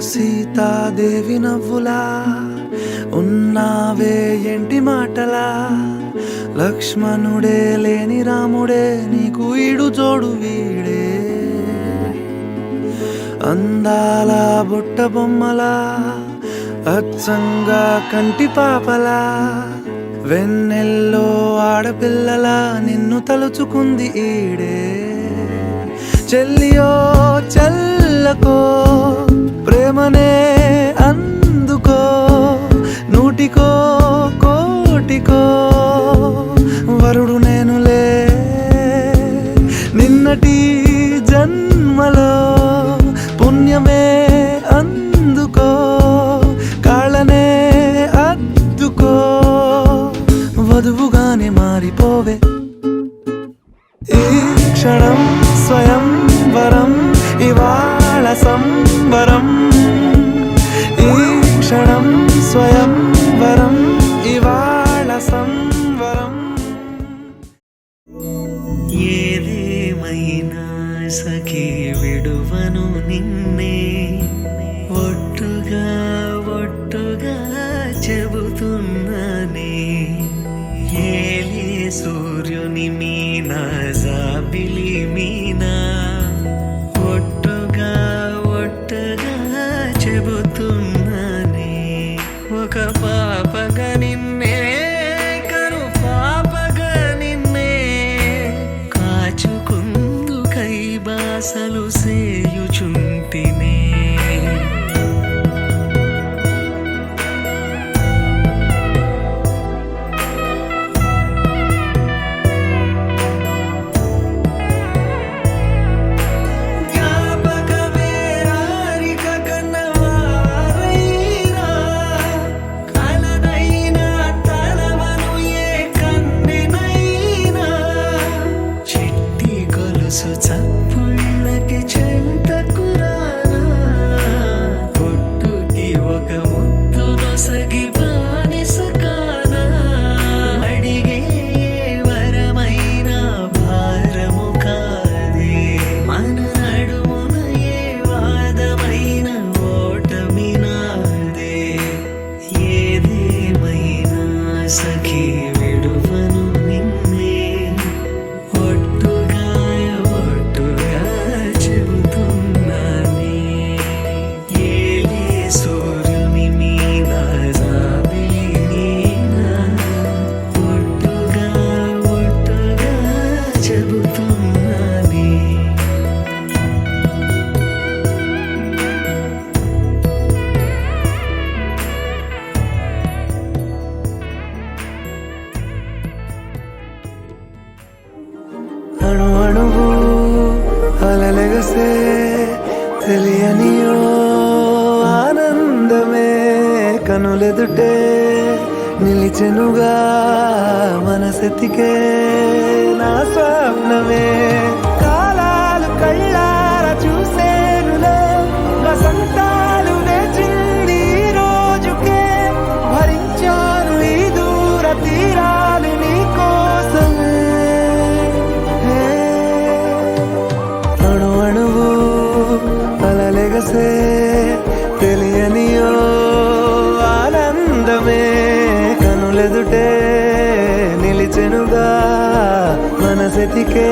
సీతాదేవి నవ్వులా ఉన్నావే ఎంటి మాటలా లక్ష్మణుడే లేని రాముడే నీకు ఈడు జోడు వీడే అందాల బుట్ట బొమ్మలా అచ్చంగా కంటి పాపలా వెన్నెల్లో ఆడపిల్లలా నిన్ను తలుచుకుంది ఈడే చెల్లియో చల్లకో ప్రేమనే అందుకో నూటికో కోటికో వరుడు నేనులే నిన్నటి జన్మలో పుణ్యమే అందుకో కాళ్ళనే అద్దుకో వధువుగానే మారిపోవే ఈ క్షణం స్వయం వరం ఇవాళ సంబరం ఈ క్షణం స్వయం వరం ఇవాళ సంవరం ఏదేమైనా సఖీ విడువను నిన్నే ఒట్టుగా ఒట్టుగా చెబుతున్నానే ఏలే సూర్యుని మీనా జాబిలి మీనా ఒట్టుగా ఒట్టుగా చెబుతున్నానే ఒక పాపగా నిన్నే కను పాపగా నిన్నే కాచుకుందు కై బాసలు సేయుచుంటినే చప్పుళ్ళకి చెంతకు రానా పొట్టుకి ఒక ముద్దు నొసగి బానిస కానా అడిగే వరమైన భారము కాదే మన నడుమున ఏ వాదమైన ఓటమి నాదే ఏదేమైనా సఖీ విడువను నిన్నే ఒట్టుగా ఒట్టుగా చెబుతున్నానే ఏలే సూర్యుని మీద జాబిలి మీనా ఒట్టుగా ఒట్టుగా చెబుతున్నానే అణు అణువు అలలెగసే తెలియనియో ఆనందమే కనులెదుటే నిలిచెనుగా మనసెతికే నా స్వప్నమే కాలాలు కళ్ళార చూసేనులే వసంతాలు వేచింది ఈ రోజుకే భరించాను ఈ దూర తీరాలు నీ కోసమే అణు అణువు అలలెగసే తెలియనియో ఆనందమే కనులెదుటే నిలిచెనుగా మనసెతికే